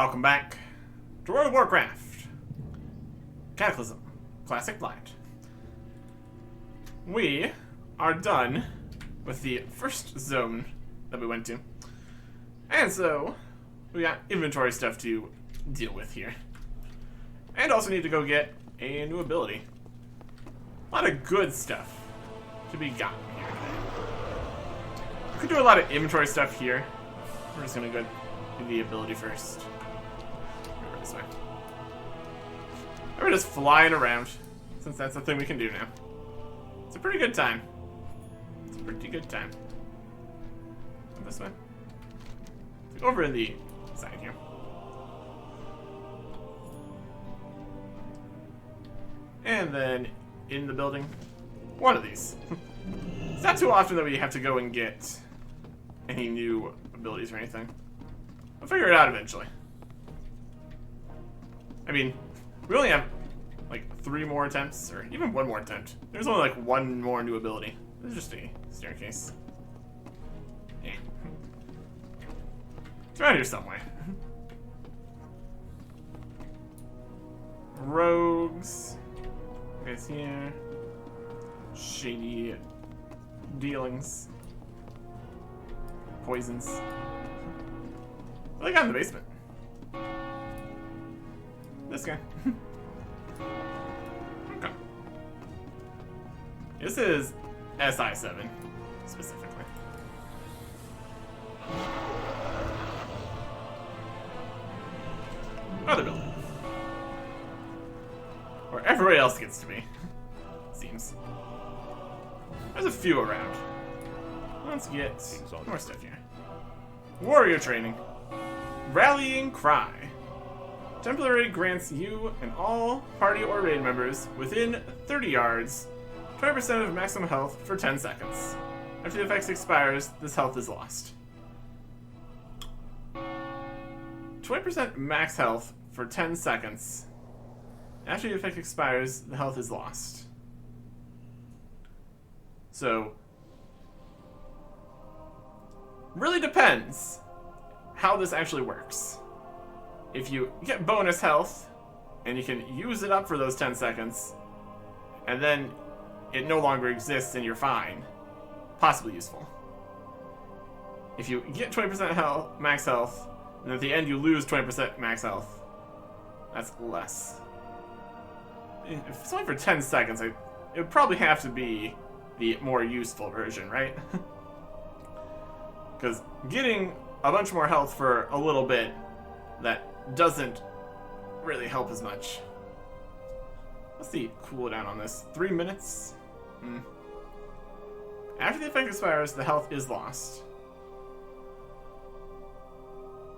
welcome back to World of Warcraft. Cataclysm, Classic Blind. We are done with the first zone that we went to. And so, we got inventory stuff to deal with here. And also need to go get a new ability. A lot of good stuff to be gotten here today. We could do a lot of inventory stuff here. We're just gonna go do the ability first. Over this way. We're just flying around, since that's the thing we can do now. It's a pretty good time. It's a pretty good time. This way. Over in the side here. And then in the building, one of these. It's not too often that we have to go and get any new abilities or anything. I'll figure it out eventually. I mean, we only have like 3 more attempts, or even 1 more attempt. There's only like 1 more new ability. This is just a staircase. Yeah. It's around here somewhere. Rogues. Guys here. Shady dealings. Poisons. What do they got in the basement? This guy. Okay. This is SI7, specifically. Another building. Where everybody else gets to be. Seems. There's a few around. Let's get more stuff here. Warrior training. Rallying Cry. Temporary grants you and all party or raid members within 30 yards 20% of maximum health for 10 seconds. After the effect expires, this health is lost. 20% max health for 10 seconds. After the effect expires, the health is lost. So, really depends how this actually works. If you get bonus health, and you can use it up for those 10 seconds, and then it no longer exists and you're fine, possibly useful. If you get 20% health, max health, and at the end you lose 20% max health, that's less. If it's only for 10 seconds, it would probably have to be the more useful version, right? Because getting a bunch more health for a little bit, that doesn't really help as much. What's the cooldown on this? 3 minutes? After the effect expires, the health is lost.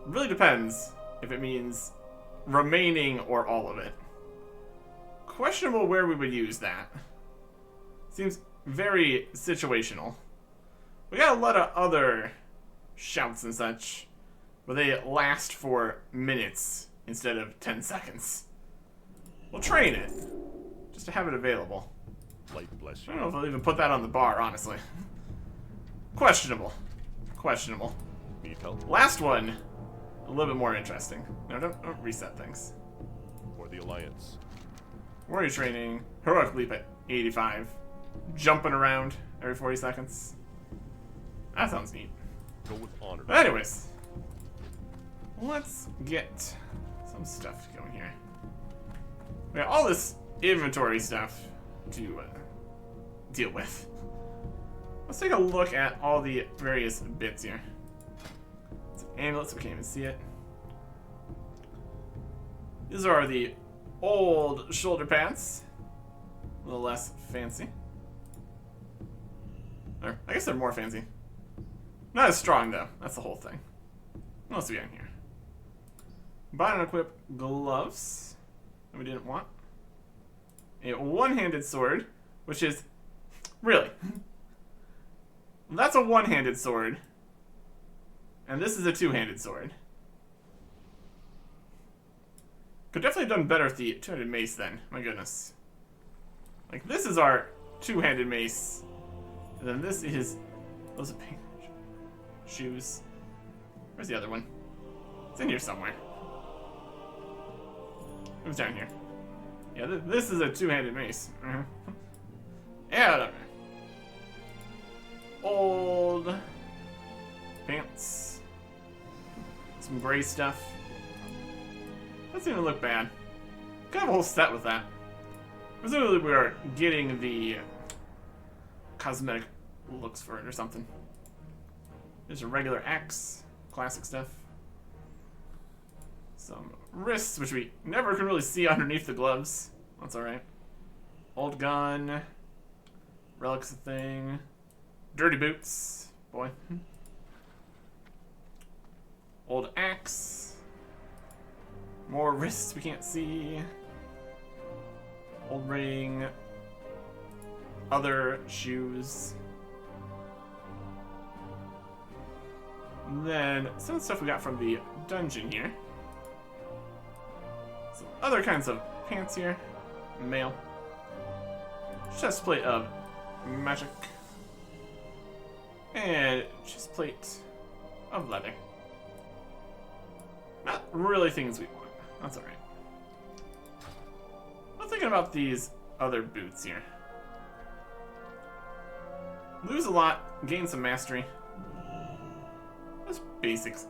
It really depends if it means remaining or all of it. Questionable where we would use that. Seems very situational. We got a lot of other shouts and such, but they last for minutes instead of 10 seconds. We'll train it, just to have it available. Light bless you. I don't know if I'll even put that on the bar, honestly. Questionable. Questionable. Need help? Last one, a little bit more interesting. No, don't reset things. For the Alliance. Warrior training, heroic leap at 85. Jumping around every 40 seconds. That sounds neat. Go with honor. But anyways, let's get some stuff going here. We got all this inventory stuff to deal with. Let's take a look at all the various bits here. It's an amulet, so we can't even see it. These are the old shoulder pads. A little less fancy. Or, I guess they're more fancy. Not as strong, though. That's the whole thing. What else do we got in here? Buy and equip gloves that we didn't want. A one-handed sword, which is... Really? That's a one-handed sword. And this is a two-handed sword. Could definitely have done better with the two-handed mace then. My goodness. Like, this is our two-handed mace. And then this is... Those are pink shoes. Where's the other one? It's in here somewhere. Who's down here? Yeah, this is a two-handed mace. Yeah, whatever. Old pants. Some gray stuff. Doesn't even look bad. Could have a whole set with that. Presumably we are getting the cosmetic looks for it or something. There's a regular axe. Classic stuff. Some wrists, which we never can really see underneath the gloves. That's alright. Old gun. Relics thing. Dirty boots. Boy. Old axe. More wrists we can't see. Old ring. Other shoes. And then some of the stuff we got from the dungeon here. Some other kinds of pants here. Mail. Chest plate of magic. And chest plate of leather. Not really things we want. That's alright. I'm thinking about these other boots here. Lose a lot, gain some mastery. That's basics.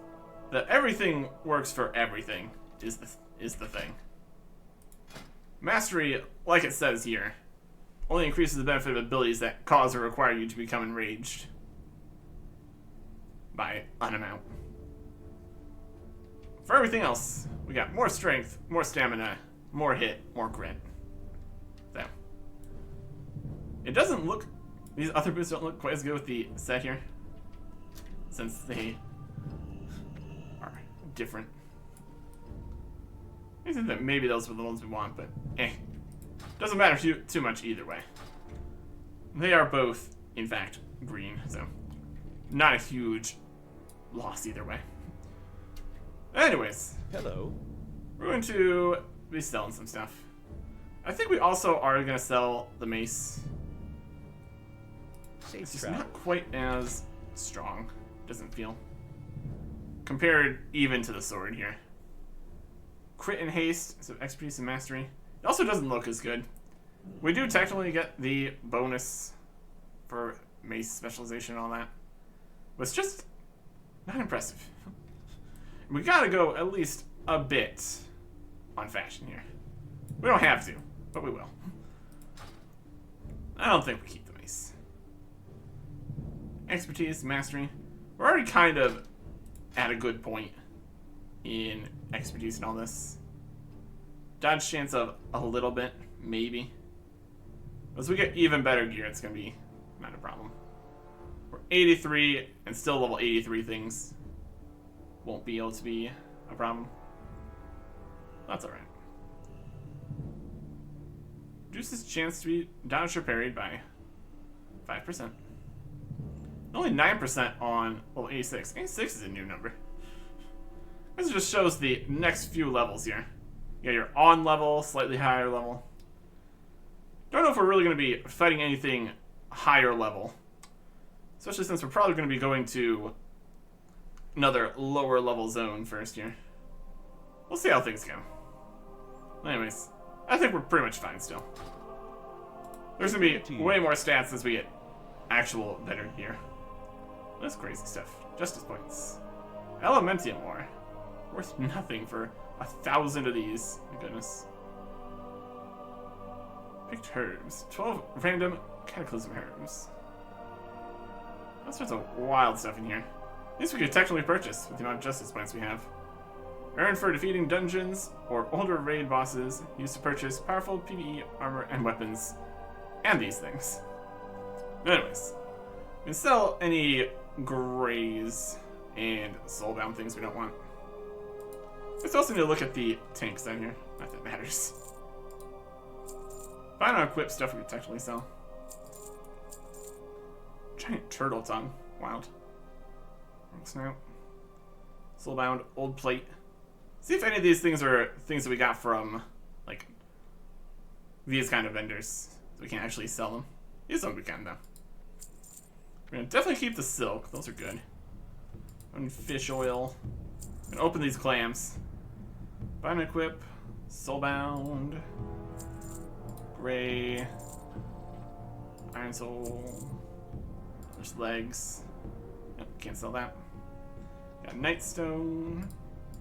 That everything works for everything is the thing. Mastery, like it says here, only increases the benefit of abilities that cause or require you to become enraged by an amount. For everything else, we got more strength, more stamina, more hit, more grit. So, it doesn't look, these other boots don't look quite as good with the set here, since they are different. I think that maybe those were the ones we want, but doesn't matter too much either way. They are both, in fact, green, so not a huge loss either way. Anyways, Hello. we're going to be selling some stuff. I think we also are going to sell the mace. It's just not quite as strong, doesn't feel. Compared even to the sword here. Crit and haste, so expertise and mastery. It also doesn't look as good. We do technically get the bonus for mace specialization and all that. But it's just not impressive. We gotta go at least a bit on fashion here. We don't have to, but we will. I don't think we keep the mace. Expertise, mastery. We're already kind of at a good point in expertise and all this. Dodge chance of a little bit, maybe. As we get even better gear, it's gonna be not a problem. We're 83 and still level 83 things won't be able to be a problem. That's alright. Reduces chance to be dodged or parried by 5%. Only 9% on level 86. 86 is a new number. This just shows the next few levels here. Yeah, you're on level, slightly higher level. Don't know if we're really going to be fighting anything higher level. Especially since we're probably going to be going to another lower level zone first here. We'll see how things go. Anyways, I think we're pretty much fine still. There's going to be way more stats as we get actual better gear. That's crazy stuff. Justice points. Elementium ore. Worth nothing for 1,000 of these. My goodness. Picked herbs. 12 random Cataclysm herbs. All sorts of wild stuff in here. These we could technically purchase with the amount of justice points we have. Earned for defeating dungeons or older raid bosses. Used to purchase powerful PvE armor and weapons. And these things. Anyways. We can sell any grays and soulbound things we don't want. Let's also need to look at the tanks down here. Not that it matters. Find on equip stuff we could technically sell. Giant turtle tongue. Wild. Snout. Soulbound. Old plate. See if any of these things are things that we got from, like, these kind of vendors. So we can actually sell them. These ones we can, though. We're gonna definitely keep the silk. Those are good. And fish oil. I'm gonna open these clams. Buy and equip. Soulbound. Gray. Iron Soul. There's legs. Yep, can't sell that. Got Nightstone.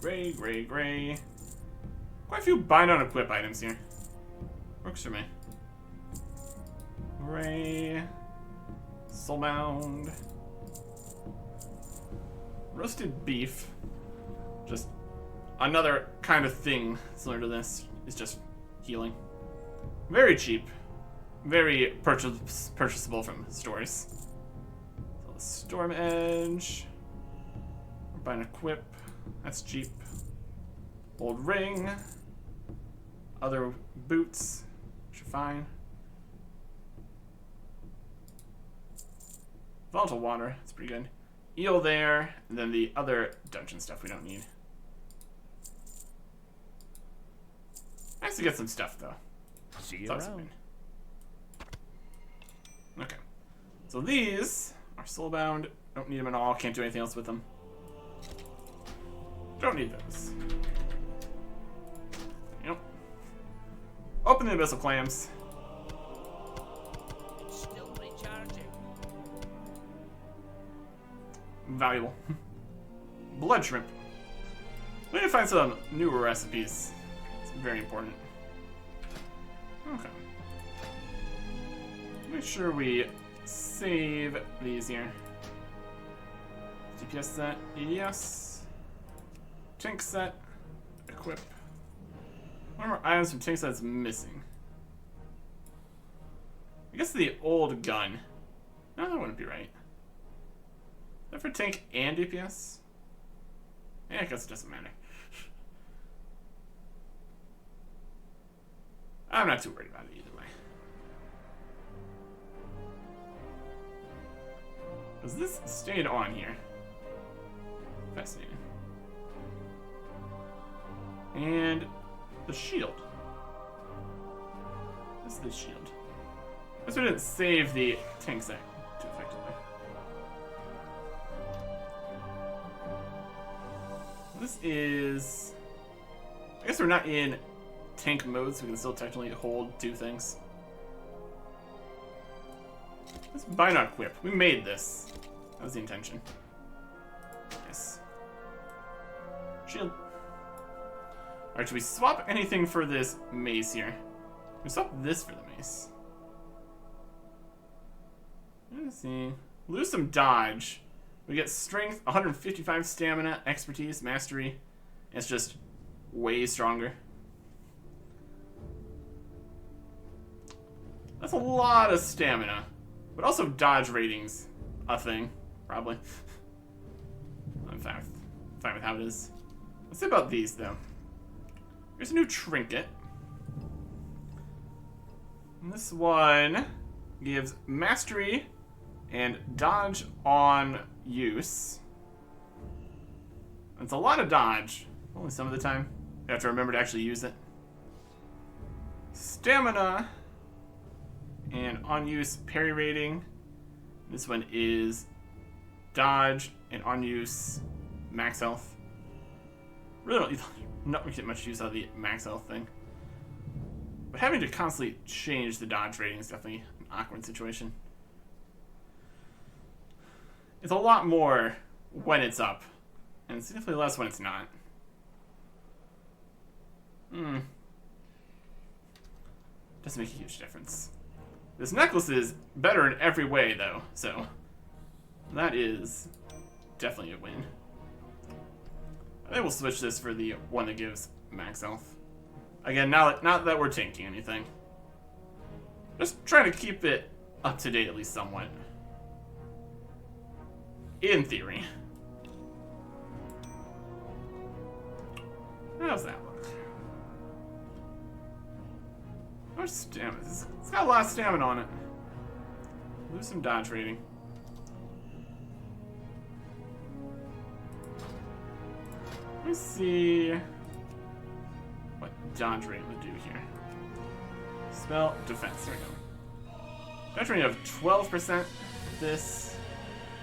Gray, gray, gray. Quite a few bind on equip items here. Works for me. Gray. Soulbound. Roasted beef. Just another kind of thing similar to this. Is just healing. Very cheap. Very purchasable from stores. So Storm Edge. Buy an equip. That's cheap. Old ring. Other boots. Which are fine. Volatile water. That's pretty good. Eel there. And then the other dungeon stuff we don't need. Nice to get some stuff though. See you around. Okay. So these are soulbound. Don't need them at all. Can't do anything else with them. Don't need those. Yep. Open the abyssal clams. Still recharging. Valuable. Blood shrimp. We need to find some newer recipes. It's very important. Okay. Make sure we save these here. DPS set, yes. Tank set, equip. What more items from tank set's missing? I guess the old gun. No, that wouldn't be right. Is that for tank and DPS? Yeah, I guess it doesn't matter. I'm not too worried about it either way. Because this stayed on here. Fascinating. And the shield. This is the shield. I guess we didn't save the tank set too effectively. This is... I guess we're not in tank mode, so we can still technically hold two things. Let's buy not equip. We made this. That was the intention. Yes. Shield. Alright, should we swap anything for this mace here? We swap this for the mace. Let's see. Lose some dodge. We get strength, 155 stamina, expertise, mastery. It's just way stronger. That's a lot of stamina. But also dodge ratings. A thing. Probably. I'm fine with how it is. Let's see about these, though. Here's a new trinket. And this one gives mastery and dodge on use. It's a lot of dodge. Only some of the time. You have to remember to actually use it. Stamina and on use parry rating. This one is dodge and on use max health. Really don't get much use out of the max health thing. But having to constantly change the dodge rating is definitely an awkward situation. It's a lot more when it's up, and it's definitely less when it's not. Doesn't make a huge difference. This necklace is better in every way, though, so that is definitely a win. I think we'll switch this for the one that gives max health. Again, not that we're tanking anything. Just trying to keep it up to date at least somewhat. In theory. How's that look? How much stamina? It's got a lot of stamina on it. Lose some dodge rating. Let me see what dodge rate would do here. Spell defense. There we go. Dodge rating of 12%. This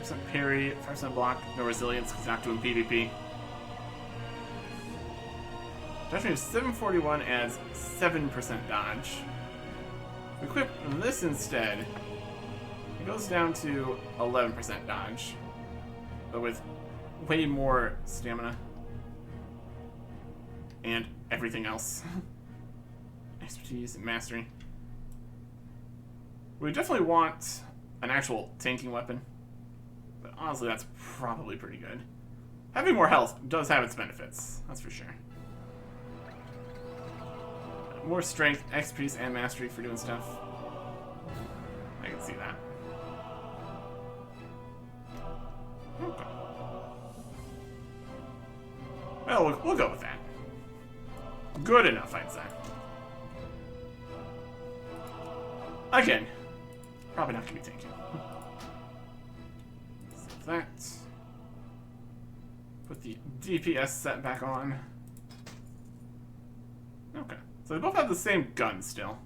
5% parry, 5% block, no resilience because it's not doing PvP. Dodge range 741 adds 7% dodge. We equip this instead. It goes down to 11% dodge, but with way more stamina and everything else. Expertise and mastery. We definitely want an actual tanking weapon, but honestly that's probably pretty good. Having more health does have its benefits, that's for sure. More strength, expertise, and mastery for doing stuff. I can see that. Okay. Well, we'll go with that. Good enough, I'd say. Again, probably not going to be tanking. Save that. Put the DPS set back on. Okay. So they both have the same gun still.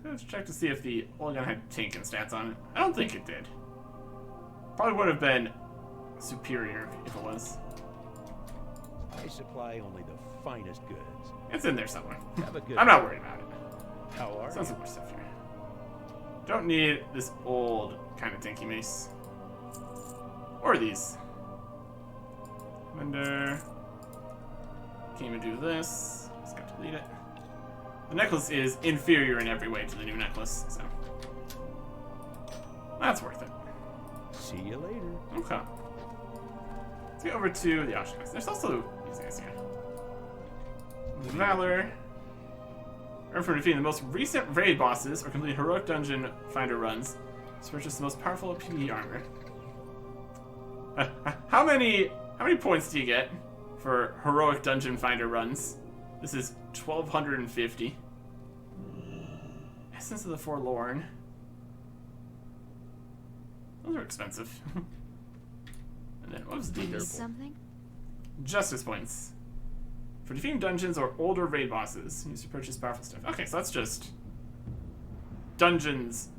Let's check to see if the old gun had tanking stats on it. I don't think it did. Probably would have been superior if it was. I supply only the finest goods. It's in there somewhere. Have a good I'm not worried about it. How are Sounds you? some more stuff here. Don't need this old kind of tanky mace. Or these. Vendor. Can't even do this. Just got to delete it. The necklace is inferior in every way to the new necklace, so that's worth it. See you later. Okay. Let's get over to the auction house. There's also these guys here. Valor. Earn from defeating the most recent raid bosses or complete heroic dungeon finder runs to purchase the most powerful PvE armor. How many points do you get for heroic dungeon finder runs? This is 1250. Essence of the Forlorn. Those are expensive. And then what was these? Something? Justice points. For defeating dungeons or older raid bosses, use to purchase powerful stuff. Okay, so that's just dungeons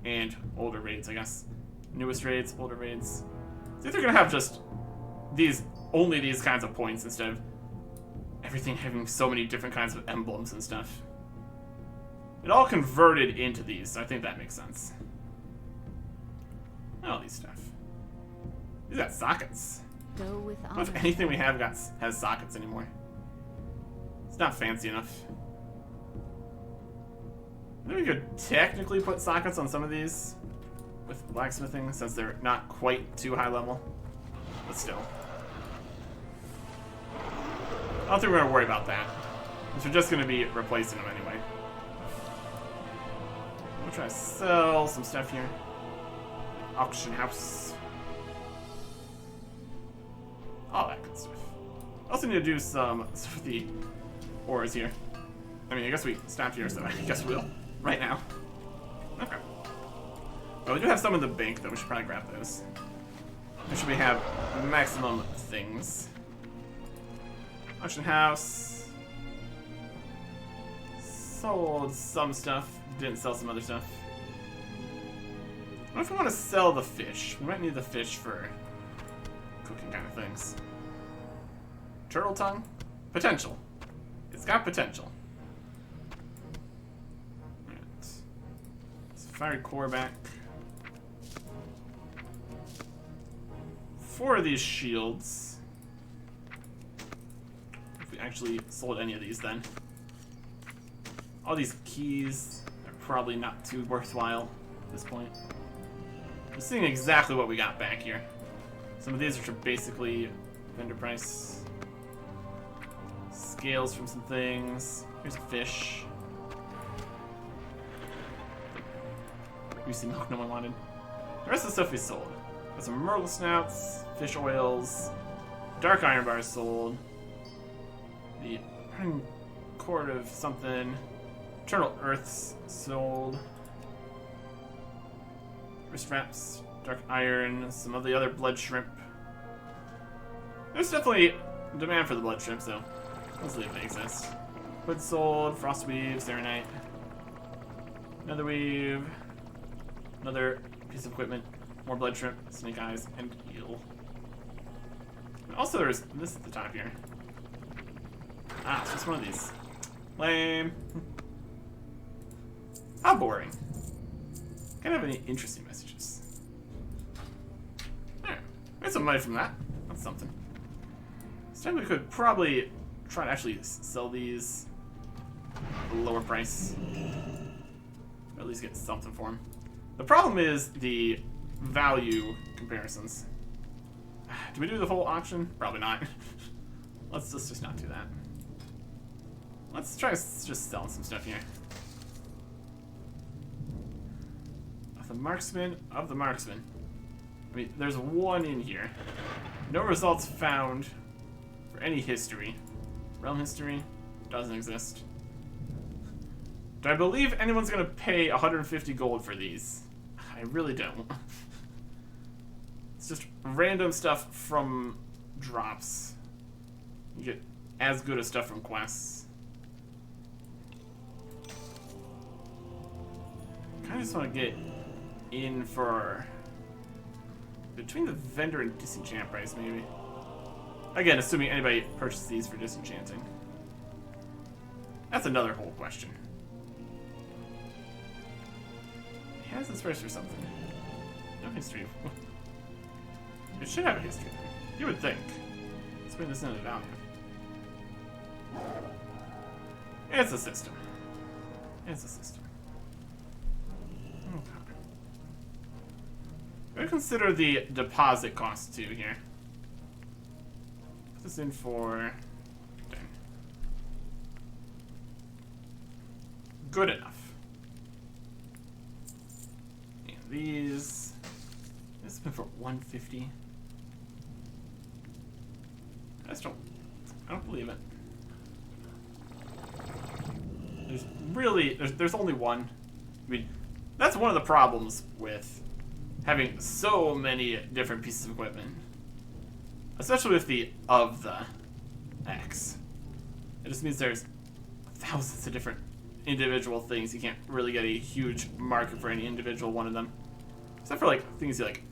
and older raids, I guess. Newest raids, older raids. So they're gonna have just only these kinds of points instead of everything having so many different kinds of emblems and stuff. It all converted into these, so I think that makes sense. All these stuff. These got sockets. Go with I don't know if honor. anything we have has sockets anymore. It's not fancy enough. I think we could technically put sockets on some of these with blacksmithing since they're not quite too high level, but still. I don't think we're going to worry about that, because we're just going to be replacing them anyway. We'll try to sell some stuff here. Auction house. All that good stuff. Also need to do some stuff with the ores here. I mean, I guess we stopped here, so I guess we'll right now. Okay. Well, we do have some in the bank, though. We should probably grab those. Make sure we have maximum things. Auction house. Sold some stuff. Didn't sell some other stuff. What if we want to sell the fish? We might need the fish for cooking kind of things. Turtle tongue? Potential. It's got potential. Alright. Let's fire core back. 4 of these shields. If we actually sold any of these then. All these keys are probably not too worthwhile at this point. I'm seeing exactly what we got back here. Some of these are basically vendor price. Scales from some things. Here's a fish. Greasy milk no one wanted. The rest of the stuff we sold. Got some Myrtle snouts, fish oils, dark iron bars sold. The cord of something. Eternal earths sold. Wrist wraps, dark iron, some of the other blood shrimp. There's definitely demand for the blood shrimp, so let's leave they exist. Hood sold, frost weave, serenite, another weave, another piece of equipment, more blood shrimp, snake eyes, and eel. And also there's this at the top here. Ah, it's just one of these. Lame. How boring. Can't have any interesting messages. There. Made some money from that. That's something. This time we could probably try to actually sell these at a lower price. Or at least get something for them. The problem is the value comparisons. Do we do the whole auction? Probably not. Let's just not do that. Let's try just selling some stuff here. Of the marksman. I mean, there's one in here. No results found for any history. Realm history doesn't exist. Do I believe anyone's gonna pay 150 gold for these? I really don't. It's just random stuff from drops. You get as good as stuff from quests. I kinda just wanna get in for between the vendor and disenchant price, maybe. Again, assuming anybody purchases these for disenchanting. That's another whole question. He has this price for something. No history. It should have a history. You would think. Let's bring this into value. It's a system. It's a system. Okay. I'm gonna consider the deposit cost too here. Put this in for 10. Good enough. And these. This has been for 150. I don't believe it. There's only one. I mean, that's one of the problems with having so many different pieces of equipment. Especially with the X. It just means there's thousands of different individual things. You can't really get a huge market for any individual one of them. Except for like things you like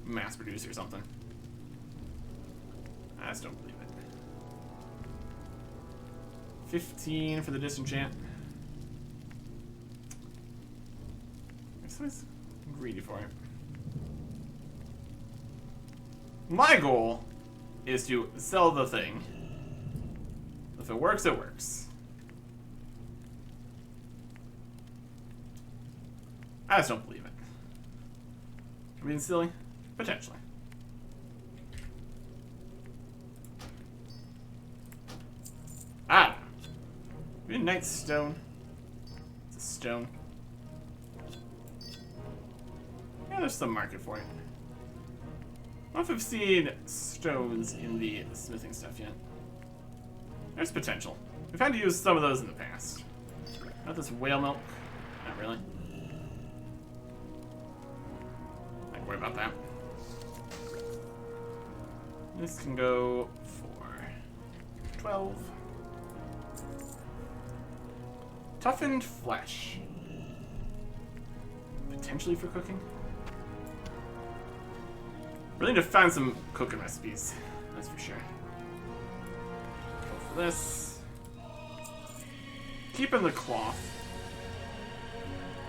mass produce or something. I just don't believe it. 15 for the disenchant. Somebody's greedy for it. My goal is to sell the thing. If it works, it works. I just don't believe it. Am I being silly? Potentially. Ah! Maybe a night stone. It's a stone. Yeah, there's some market for it. I don't know if I've seen stones in the smithing stuff yet. There's potential. We've had to use some of those in the past. Not this whale milk. Not really. Not worry about that. This can go for 12. Toughened flesh. Potentially for cooking. Really need to find some cooking recipes. That's for sure. Go for this. Keep in the cloth.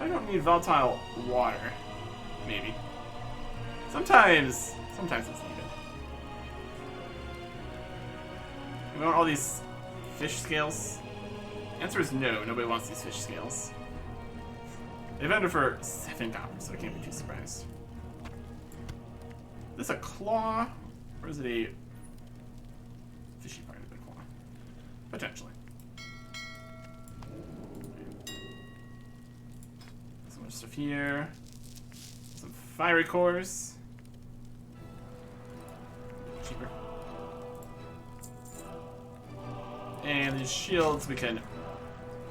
I don't need volatile water. Maybe. Sometimes it's needed. We want all these fish scales? Answer is no, nobody wants these fish scales. They vended for $7, so I can't be too surprised. Is this a claw? Or is it a fishy part of the claw? Potentially. So much stuff here. Some fiery cores. Cheaper. And these shields we can...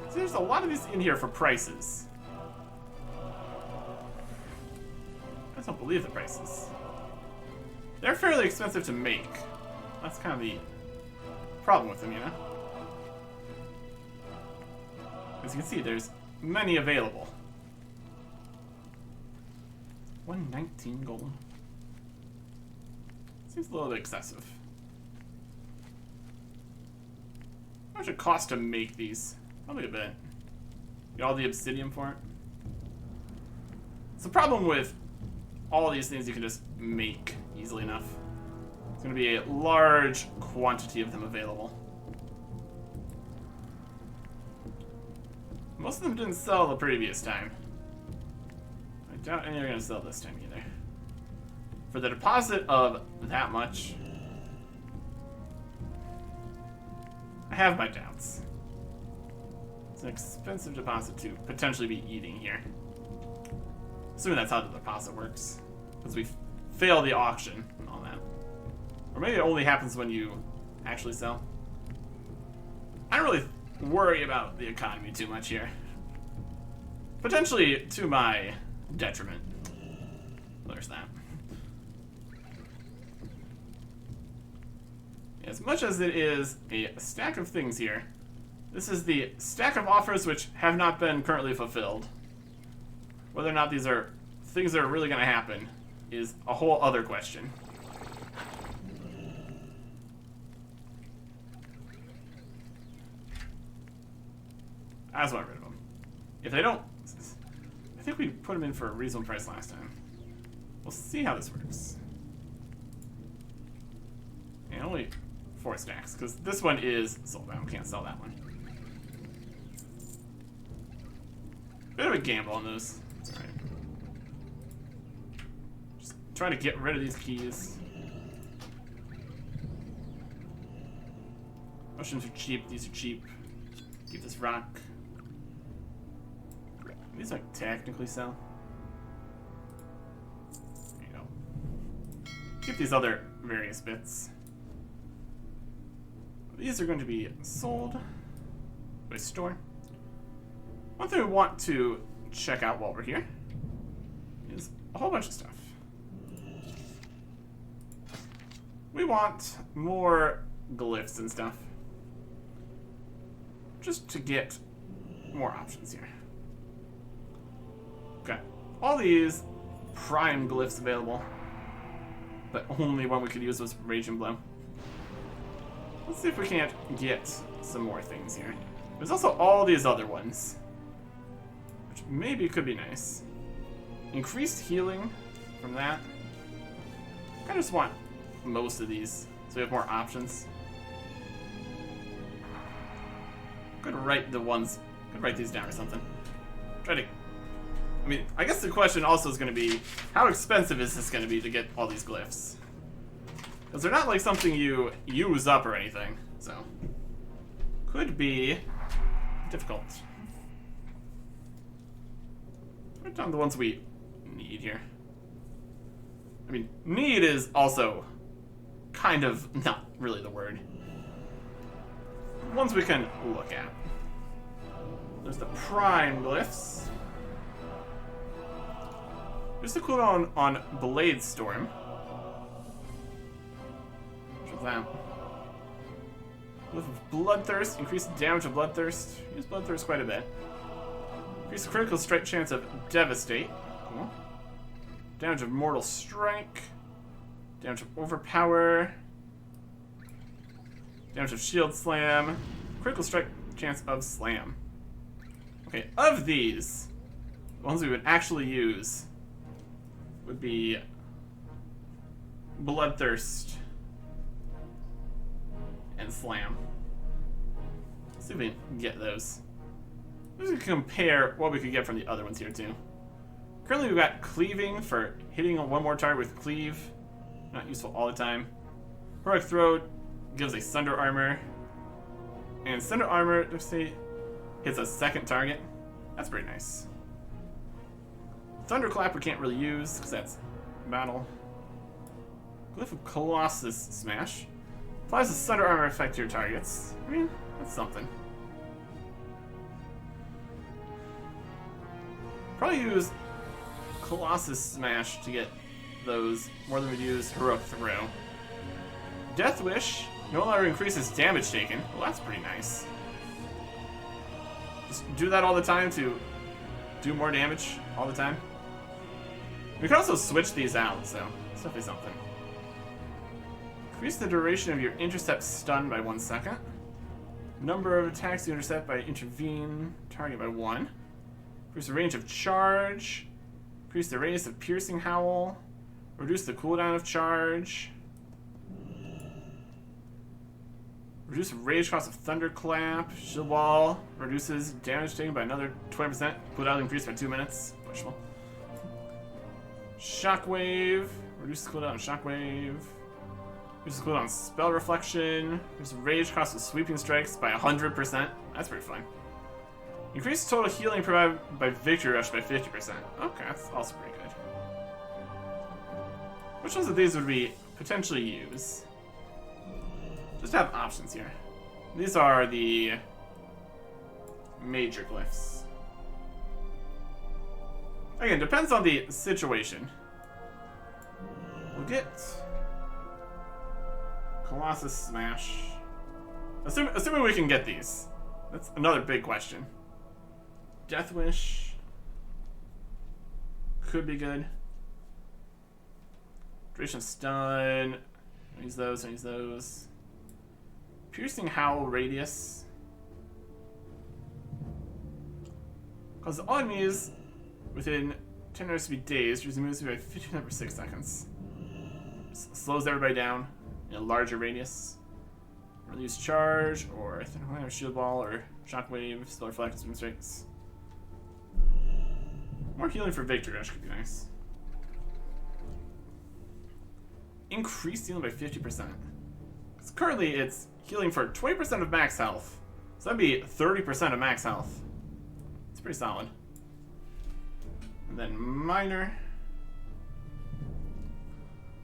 See, there's a lot of these in here for prices. I just don't believe the prices. They're fairly expensive to make. That's kind of the problem with them, you know? As you can see, there's many available. 119 gold. Seems a little bit excessive. much it cost to make these? Probably a bit. Get all the obsidian for it. It's the problem with all these things you can just make easily enough. It's going to be a large quantity of them available. Most of them didn't sell the previous time. I doubt any are going to sell this time either. For the deposit of that much, I have my doubts. It's an expensive deposit to potentially be eating here. Assuming that's how the deposit works. Because we fail the auction and all that. Or maybe it only happens when you actually sell. I don't really worry about the economy too much here. Potentially to my detriment. There's that. As much as it is a stack of things here, this is the stack of offers which have not been currently fulfilled. Whether or not these are things that are really going to happen is a whole other question. I just want rid of them. If they don't... I think we put them in for a reasonable price last time. We'll see how this works. And only 4 stacks, because this one is sold out. Can't sell that one. Bit of a gamble on those. That's alright. Just trying to get rid of these keys. Oceans are cheap. These are cheap. Keep this rock. These like technically sell. There you go. Keep these other various bits. These are going to be sold by store. One thing we want to check out while we're here is a whole bunch of stuff. We want more glyphs and stuff. Just to get more options here. Okay, all these prime glyphs available, but only one we could use was Raging Blow. Let's see if we can't get some more things here. There's also all these other ones, which maybe could be nice. Increased healing from that. I kind of just want most of these, so we have more options. Could write the ones, could write these down or something. Try to, I mean, I guess the question also is going to be, how expensive is this going to be to get all these glyphs? Because they're not like something you use up or anything, so could be difficult. Write down the ones we need here. I mean, need is also kind of not really the word. Ones we can look at. There's the prime glyphs. There's the cooldown on Blade Storm. What's that? Glyph of Bloodthirst. Increased damage of Bloodthirst. Use Bloodthirst quite a bit. Increased critical strike chance of Devastate. Cool. Damage of Mortal Strike. Damage of Overpower. Damage of Shield Slam. Critical strike chance of Slam. Okay, of these, the ones we would actually use would be Bloodthirst and Slam. Let's see if we can get those. Let's compare what we could get from the other ones here too. Currently we've got Cleaving for hitting one more target with Cleave. Not useful all the time. Heroic Throw gives a Sunder Armor. And Sunder Armor, let's see, hits a second target. That's pretty nice. Thunderclap we can't really use, because that's battle. Glyph of Colossus Smash. Applies a Sunder Armor effect to your targets. I mean, that's something. Probably use Colossus Smash to get those more than we'd use Heroic Throw. Death Wish no longer increases damage taken. Well, that's pretty nice. Just do that all the time to do more damage all the time. We can also switch these out, so it's definitely something. Increase the duration of your intercept stun by 1 second. Number of attacks you intercept by intervene target by 1. Increase the range of charge. Increase the radius of piercing howl. Reduce the cooldown of charge. Reduce rage cost of thunderclap. Shield wall reduces damage taken by another 20%. Cooldown increased by 2 minutes. Pushable. Shockwave. Reduce the cooldown of shockwave. Reduce the cooldown of spell reflection. Reduce rage cost of sweeping strikes by 100%. That's pretty fun. Increase total healing provided by victory rush by 50%. Okay, that's also pretty good. Which ones of these would we potentially use? Just have options here. These are the major glyphs. Again, depends on the situation. We'll get Colossus Smash. Assuming we can get these. That's another big question. Death Wish could be good. Duration of Stun. Use those, use those. Piercing Howl Radius. Cause all enemies within 10 hours to be dazed, reducing moves by 50% per 6 seconds. Slows everybody down in a larger radius. Release charge, or shield ball, or shockwave, spell reflect, swim strikes. More healing for victory rush could be nice. Increased healing by 50%. Currently, it's healing for 20% of max health. So that'd be 30% of max health. It's pretty solid. And then minor.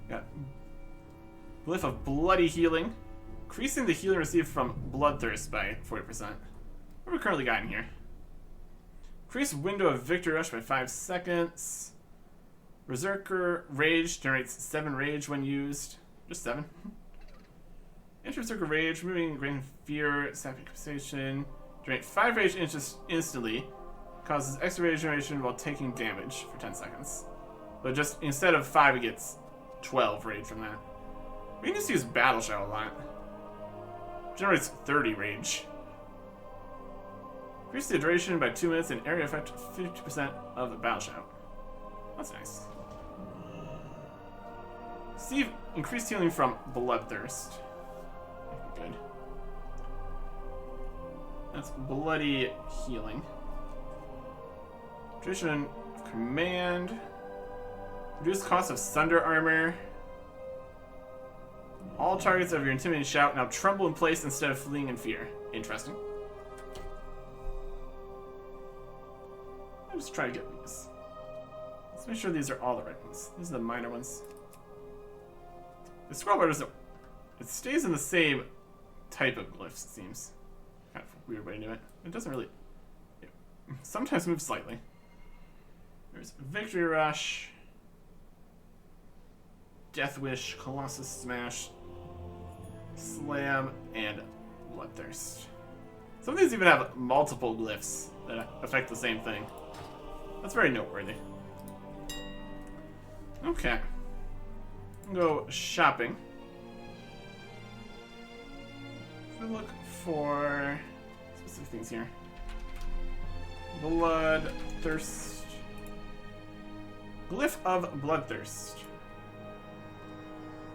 Got Glyph of Bloody Healing. Increasing the healing received from Bloodthirst by 40%. What have we currently got in here? Increase window of victory rush by 5 seconds. Berserker Rage generates 7 rage when used. Just 7. Enter Berserker Rage, removing Grain Fear, Sapping Compensation. Generate 5 rage instantly. Causes extra rage generation while taking damage for 10 seconds. But just instead of 5, it gets 12 rage from that. We can just use Battle Shout a lot. Generates 30 rage. Increase the duration by 2 minutes and area effect 50% of the Battle Shout. That's nice. Receive increased healing from Bloodthirst. Good. That's Bloody Healing. Tradition of Command. Reduce cost of Sunder Armor. All targets of your intimidating shout now tremble in place instead of fleeing in fear. Interesting. I'll just try to get these. Let's make sure these are all the right ones. These are the minor ones. The scroll bar doesn't... It stays in the same type of glyphs, it seems. Kind of a weird way to do it. It doesn't really... It sometimes moves slightly. There's Victory Rush. Death Wish, Colossus Smash, Slam, and Bloodthirst. Some of these even have multiple glyphs that affect the same thing. That's very noteworthy. Okay. Go shopping. We look for specific things here. Bloodthirst. Glyph of Bloodthirst.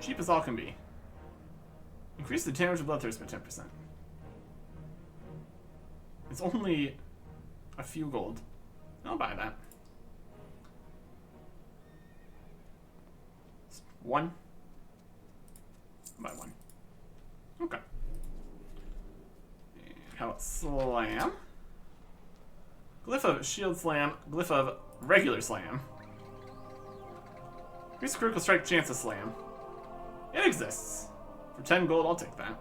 Cheap as all can be. Increase the damage of Bloodthirst by 10%. It's only a few gold. I'll buy that. 1. I'll buy 1. Okay. And how about Slam? Glyph of Shield Slam. Glyph of Regular Slam. Increase critical strike chance of Slam. It exists. For 10 gold, I'll take that.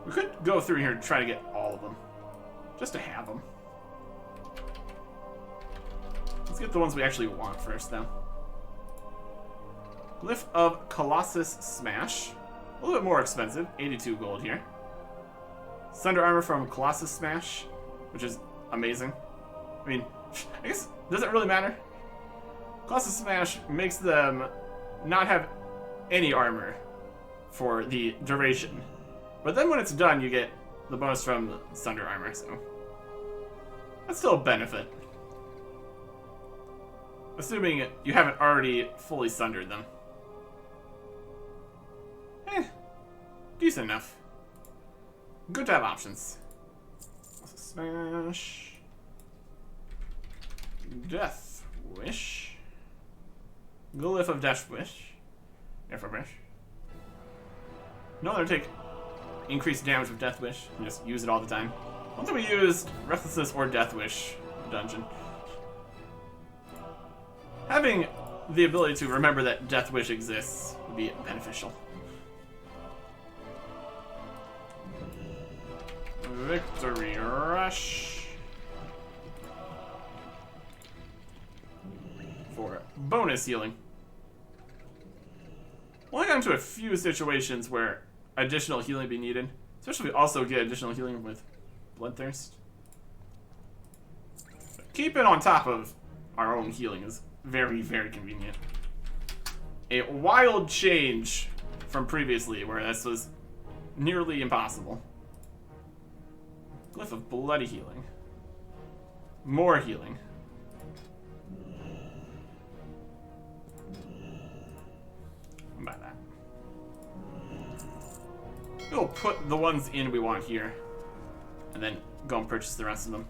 We could go through here and try to get all of them. Just to have them. Let's get the ones we actually want first, though. Glyph of Colossus Smash. A little bit more expensive. 82 gold here. Sunder Armor from Colossus Smash, which is amazing. I mean, I guess, does it really matter? Colossus Smash makes them not have any armor for the duration. But then when it's done, you get the bonus from the Sunder Armor, so that's still a benefit. Assuming you haven't already fully sundered them. Decent enough. Good to have options. Also smash. Death Wish. Glyph of Death Wish. Wish. No other take increased damage with Death Wish. You just use it all the time. I don't think we used Restlessness or Death Wish dungeon. Having the ability to remember that Death Wish exists would be beneficial. Victory Rush. For bonus healing. Only got into a few situations where additional healing be needed. Especially if we also get additional healing with Bloodthirst. But keeping on top of our own healing is very, very convenient. A wild change from previously, where this was nearly impossible. Glyph of Bloody Healing. More healing. I'll buy that. We'll put the ones in we want here, and then go and purchase the rest of them.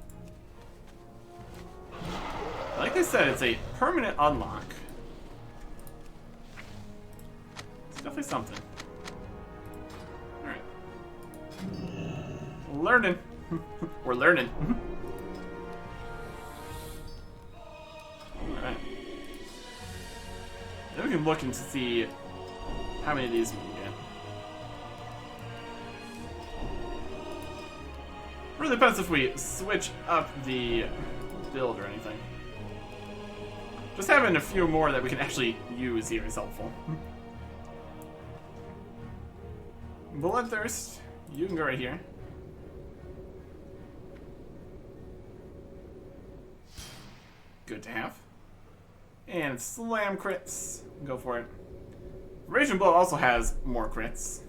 Like I said, it's a permanent unlock. It's definitely something. Alright. Learning. We're learning. Alright. Then we can look and see how many of these we can get. Really depends if we switch up the build or anything. Just having a few more that we can actually use here is helpful. Bloodthirst, you can go right here. Good to have. And slam crits. Go for it. Raging Blow also has more crits.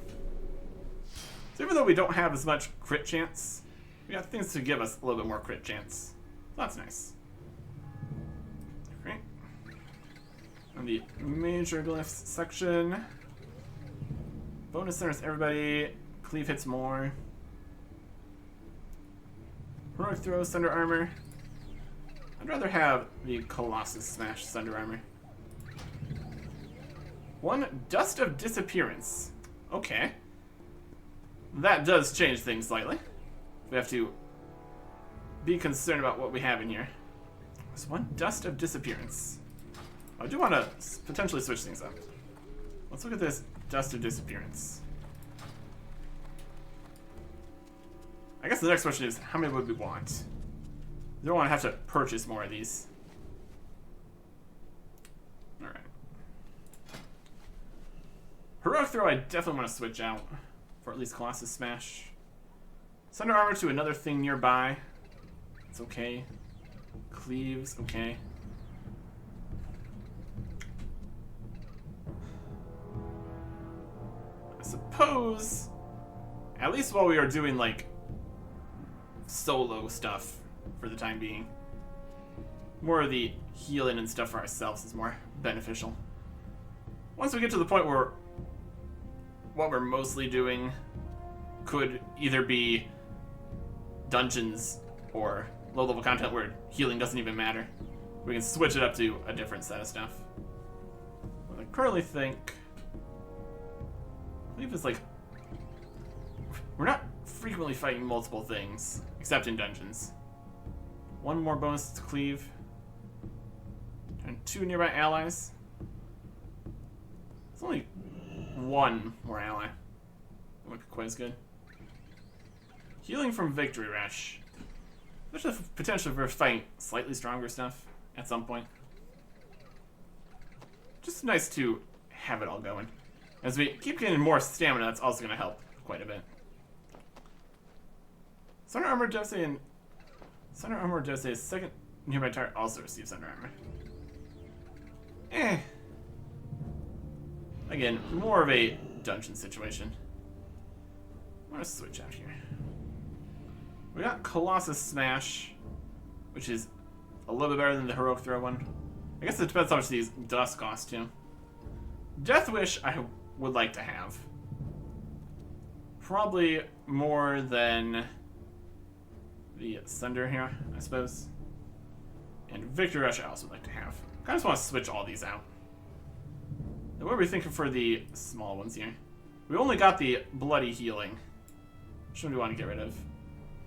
So even though we don't have as much crit chance, we got things to give us a little bit more crit chance. That's nice. Great. On the major glyphs section. Bonus centers everybody. Cleave hits more. Heroic throw, Sunder Armor. I'd rather have the Colossus Smash Sunder Armor. 1 Dust of Disappearance. Okay. That does change things slightly. We have to be concerned about what we have in here. There's 1 Dust of Disappearance. I do want to potentially switch things up. Let's look at this Dust of Disappearance. I guess the next question is, how many would we want? We don't want to have to purchase more of these. Alright. Heroic Throw I definitely want to switch out for at least Colossus Smash. Sunder Armor to another thing nearby. It's okay. Cleaves, okay. I suppose, at least while we are doing like solo stuff for the time being, more of the healing and stuff for ourselves is more beneficial. Once we get to the point where what we're mostly doing could either be dungeons or low-level content where healing doesn't even matter, we can switch it up to a different set of stuff. What I currently think, I believe it's like, we're not frequently fighting multiple things, except in dungeons. 1 more bonus to cleave. And 2 nearby allies. It's only 1 more ally. That might be quite as good. Healing from Victory Rush. There's a potential for fighting slightly stronger stuff at some point. Just nice to have it all going. As we keep getting more stamina, that's also going to help quite a bit. Sunder Armor Devastate and Sunder Armor Devastate's second nearby target also receives Sunder Armor. Again, more of a dungeon situation. I'm gonna switch out here. We got Colossus Smash, which is a little bit better than the Heroic Throw one. I guess it depends how much these dust cost too. Death Wish I would like to have. Probably more than the Sunder here, I suppose. And Victory Rush I also would like to have. I just want to switch all these out. Now, what are we thinking for the small ones here? We only got the Bloody Healing. Which one do we want to get rid of?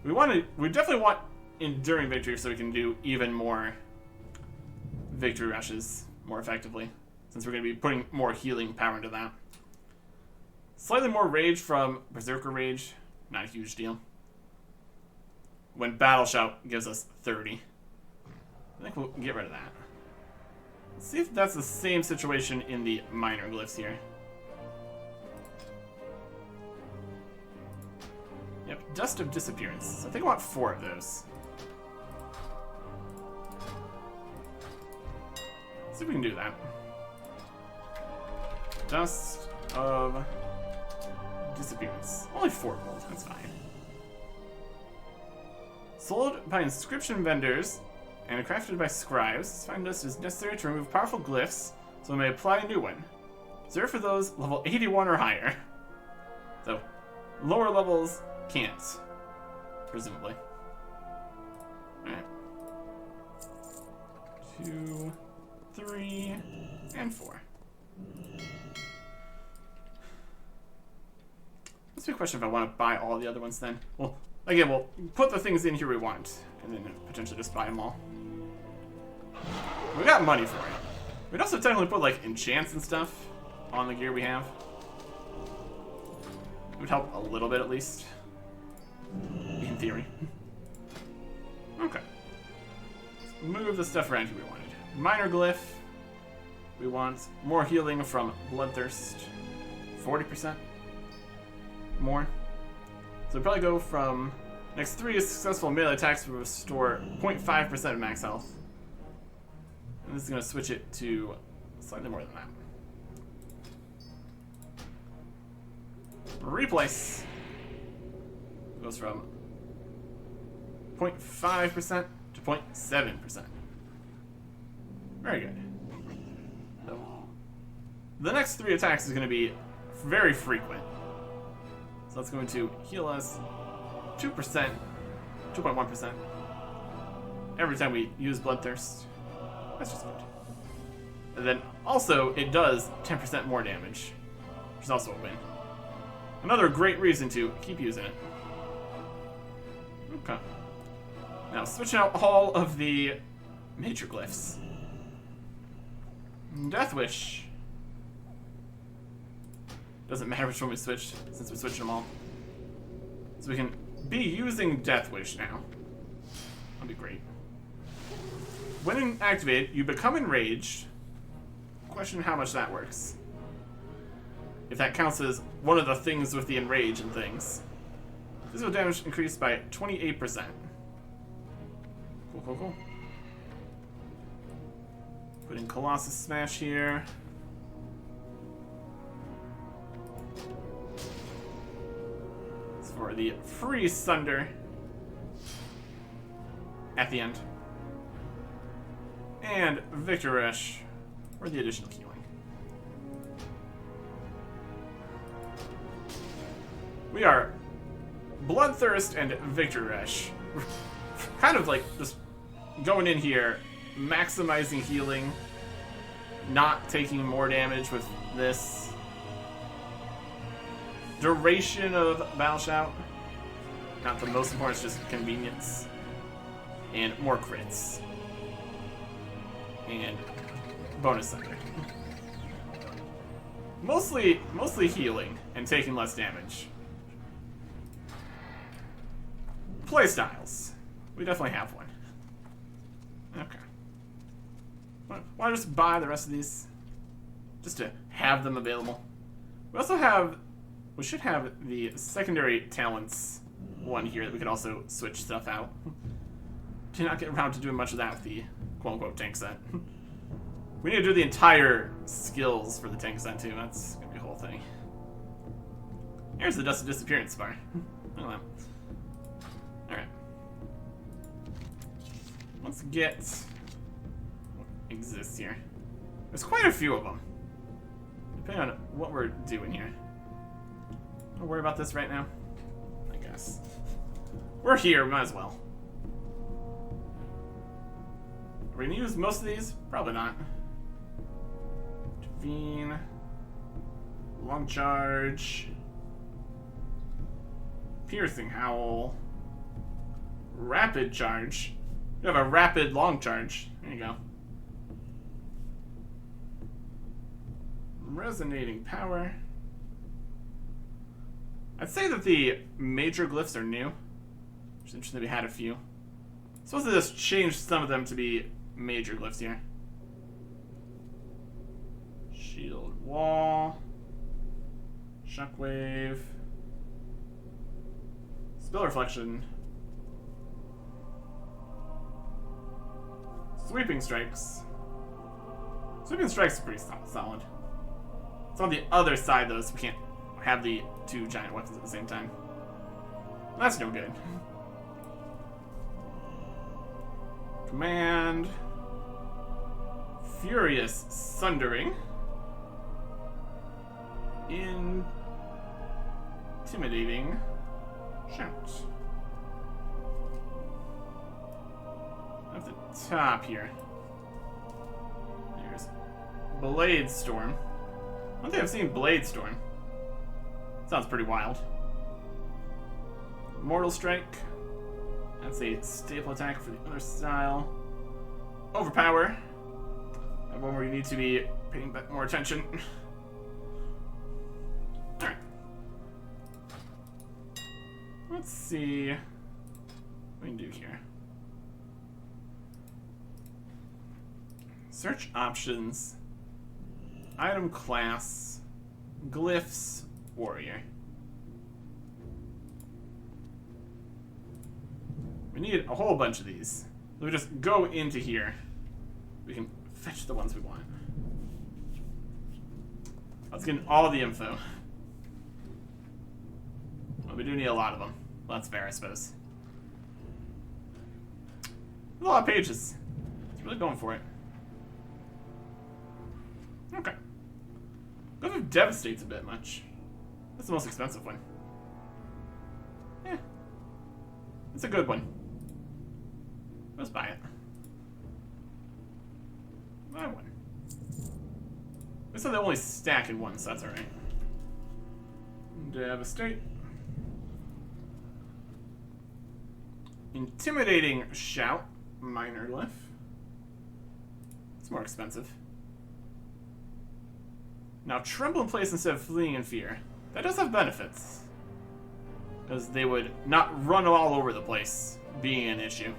We definitely want Enduring Victory so we can do even more Victory Rushes more effectively, since we're going to be putting more healing power into that. Slightly more Rage from Berserker Rage, not a huge deal. When Battle Shout gives us 30. I think we'll get rid of that. Let's see if that's the same situation in the minor glyphs here. Yep, Dust of Disappearance. So I think I want 4 of those. Let's see if we can do that. Dust of Disappearance. Only 4 gold, that's fine. Sold by inscription vendors and crafted by scribes, find dust is necessary to remove powerful glyphs, so we may apply a new one. Reserved for those level 81 or higher. So, lower levels can't, presumably. Alright. 2, 3, and 4. That's a big question if I want to buy all the other ones then. Well, again, we'll put the things in here we want, and then potentially just buy them all. We got money for it. We'd also technically put, like, enchants and stuff on the gear we have. It would help a little bit, at least. In theory. Okay. Let's move the stuff around here we wanted. Minor Glyph. We want more healing from Bloodthirst. 40% more. So we'll probably go from next 3 successful melee attacks will restore 0.5% of max health. And this is going to switch it to slightly more than that. Replace goes from 0.5% to 0.7%. Very good. So the next 3 attacks is going to be very frequent. So that's going to heal us 2%, 2.1% every time we use Bloodthirst. That's just good. And then also, it does 10% more damage, which is also a win. Another great reason to keep using it. Okay. Now, switching out all of the major glyphs. Death Wish. Doesn't matter which one we switch, since we switched them all. So we can be using Death Wish now. That'd be great. When activated, you become enraged. Question how much that works. If that counts as one of the things with the enrage and things. Physical damage increased by 28%. Cool, cool, cool. Put in Colossus Smash here. It's for the free Sunder at the end. And Victory Rush for the additional healing. We are Bloodthirst and Victory Rush. Kind of like just going in here, maximizing healing, not taking more damage with this. Duration of Battle Shout, not the most important, it's just convenience. And more crits. And bonus Sunder. Mostly healing and taking less damage. Playstyles. We definitely have one. Okay. Why just buy the rest of these? Just to have them available. We should have the secondary talents one here that we can also switch stuff out. Did not get around to doing much of that with the quote-unquote tank set. We need to do the entire skills for the tank set too. That's gonna be a whole thing. Here's the Dust of Disappearance bar. Oh well. Alright. Let's get what exists here. There's quite a few of them. Depending on what we're doing here. Don't worry about this right now. I guess. We're here, might as well. Are we gonna use most of these? Probably not. Intervene. Long charge. Piercing howl. Rapid charge. You have a rapid long charge. There you go. Resonating power. I'd say that the major glyphs are new. It's interesting that we had a few. Supposed to just change some of them to be major glyphs here. Shield wall. Shockwave. Spell reflection. Sweeping strikes. Sweeping strikes are pretty solid. It's on the other side though, so we can't have the two giant weapons at the same time. That's no good. Command. Furious Sundering. Intimidating Shout. At the top here. There's Blade Storm. I don't think I've seen Blade Storm. Sounds pretty wild. Mortal Strike. That's a staple attack for the other style. Overpower. That one where you need to be paying back more attention. Alright. Let's see what we can do here. Search options. Item class. Glyphs. Warrior. We need a whole bunch of these. So we just go into here. We can fetch the ones we want. Let's get all the info. Well, we do need a lot of them. Well, that's fair, I suppose. There's a lot of pages. It's really going for it. Okay. Glyph of Devastate's a bit much. That's the most expensive one. Yeah. It's a good one. Let's buy it. Buy one. They said they only stack in one, so that's alright. Devastate. Intimidating Shout. Minor glyph. It's more expensive. Now, tremble in place instead of fleeing in fear. That does have benefits. Because they would not run all over the place, being an issue.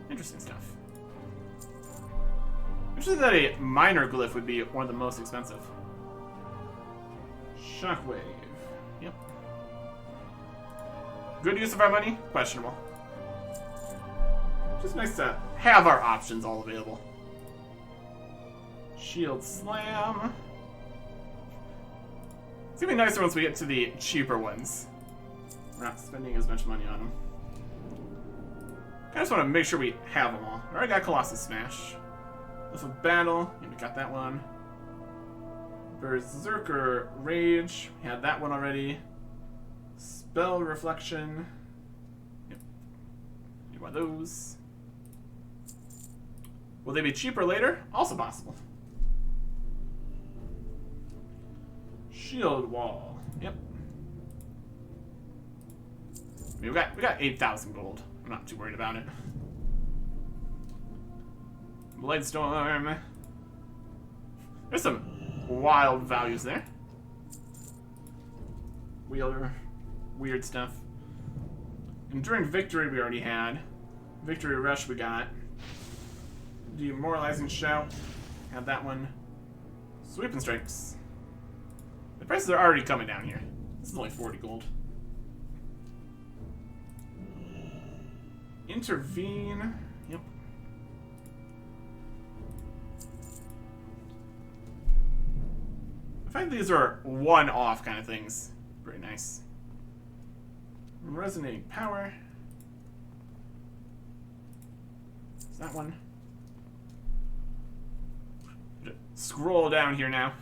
Interesting stuff. Interesting that a minor glyph would be one of the most expensive. Shockwave. Yep. Good use of our money? Questionable. Just nice to have our options all available. Shield Slam. It's gonna be nicer once we get to the cheaper ones. We're not spending as much money on them. I just want to make sure we have them all. I already got Colossus Smash. This of Battle. Yeah, we got that one. Berserker Rage. We had that one already. Spell Reflection. Yep. Need one of those. Will they be cheaper later? Also possible. Shield Wall. Yep. I mean, we got 8,000 gold. I'm not too worried about it. Blade Storm. There's some wild values there. Wielder. Weird stuff. Enduring Victory we already had. Victory Rush we got. Demoralizing Shout. Had that one. Sweeping Strikes. The prices are already coming down here. This is only 40 gold. Intervene. Yep. The fact that these are one-off kind of things, very nice. Resonating power. Is that one? Scroll down here now.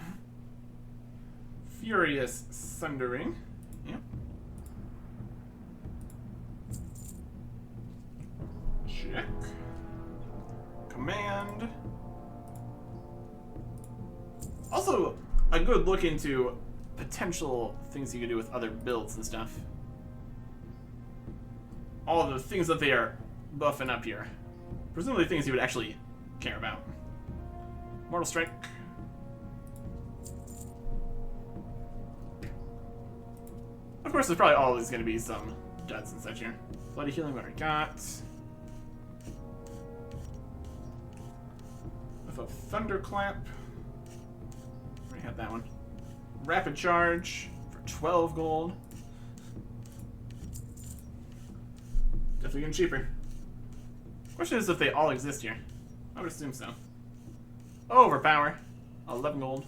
Furious Sundering. Yep. Check. Command. Also, a good look into potential things you could do with other builds and stuff. All the things that they are buffing up here. Presumably things you would actually care about. Mortal Strike. Of course, there's probably always going to be some duds and such here. Bloody Healing, what I got. With a Thunderclap. Already had that one. Rapid Charge for 12 gold. Definitely getting cheaper. Question is if they all exist here. I would assume so. Overpower. 11 gold.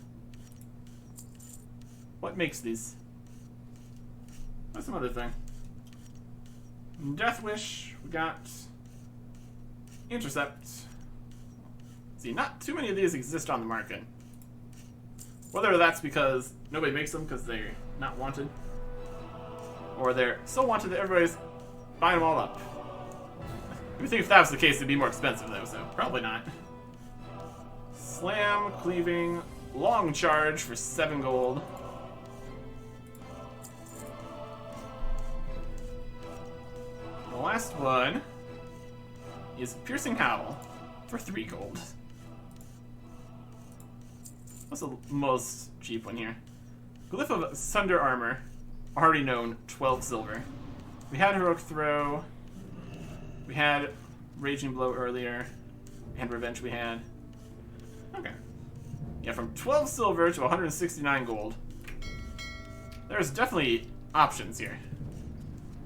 What makes these? What's some other thing? Death Wish. We got Intercept. See, not too many of these exist on the market. Whether that's because nobody makes them because they're not wanted, or they're so wanted that everybody's buying them all up. I would think if that was the case, it'd be more expensive though, so probably not. Slam, Cleaving, Long Charge for 7 gold. The last one is Piercing Howl for 3 gold. What's the most cheap one here? Glyph of Sunder Armor, already known, 12 silver. We had Heroic Throw. We had Raging Blow earlier. And Revenge we had. Okay. Yeah, from 12 silver to 169 gold. There's definitely options here.